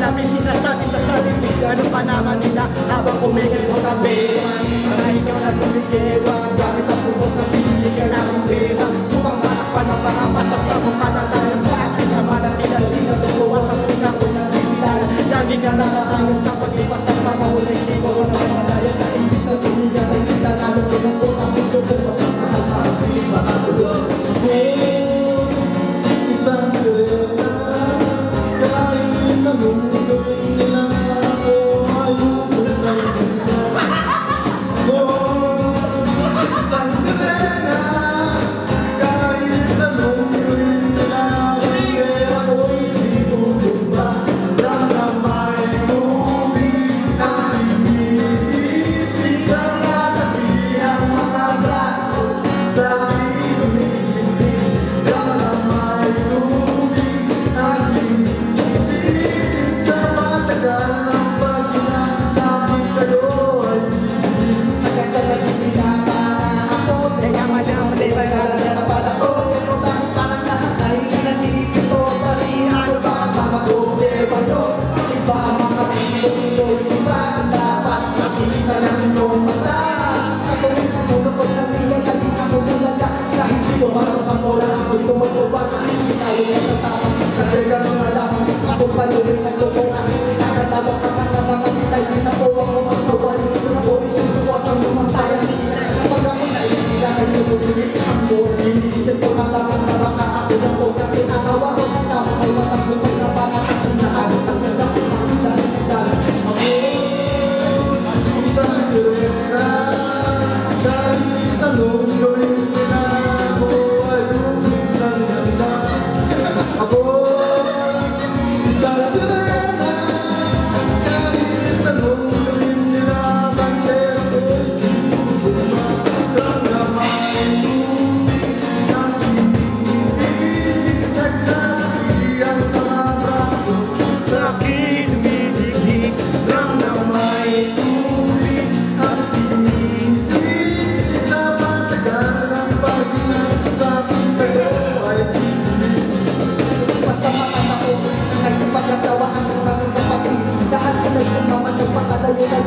labi sinasabi sa sarili. Ano pa naman nila habang kumigil mo kami. Mga ikaw na tumigiwa, gamit ang pupos na piniligan namin pera. Mukhang manakpan ng mga masasabong panatayan sa akin naman ang tinalina. Tukuha sa pinakuna sisilayan. Lagi nga nakatayon sa paglipas ng panahon na hindi mo naman malayan. Na imbis na sumiga sa isita na lukin ang putang puso ko. Pagkakahal pa ang hindi makatulog. Isang sirena, kahit na mundo'y nila ako ayoko na kita. Isang sirena, kahit na mundo'y nila ako'y itutumba. Ramdamay tubig ang sinisisig ang lalaki ang mga braso sa aking tumitigil. Ramdamay tubig ang sinisisig sa matagal ng paghinasakit kayo ay Nagkasalag hindi na ako. Kaya madam, di ba na pala ko? Pero bakit parang lahat ay nandito pa rin? Ano ba ang mga problema nyo? Di ba ang mga gusto? Di ba ang dapat nakita ng inyong mata? Ako rin ang tulog ng bigay kahit ako bulaga. Kahit di ko masok ang bola, ako'y tumutubag. Hindi tayo natatapang kasi gano'n na lang. Ako patuloy nagtutunan. Nakatabang ka ka na naman itay. Di na po ako masawali. Ito na po isusuwat ang lumang sayang. Kapag ako naiintindihan ay sumusunod sa ako. Iniisip ko na lang ang maraka. Ako na po na kinakawa ko ng tao. Ay matagpupag na para at inaabot ang nagdapit ng ilan. isang sirena, kahit na mundo'y nila ako ayoko na kita. Ako isang sirena, kahit na mundo'y nila ako'y itutumba. Ramdamay tubig ang sinisisig sa lalaki ang mga braso sa aking tumitigil. Ramdamay tubig ang sinisisig sa matagal ng paghinasakit kayo ay Basta matanda ko, nagsipag-asawa ang mga kapatid. Dahil sila sumama, nagpakalayo na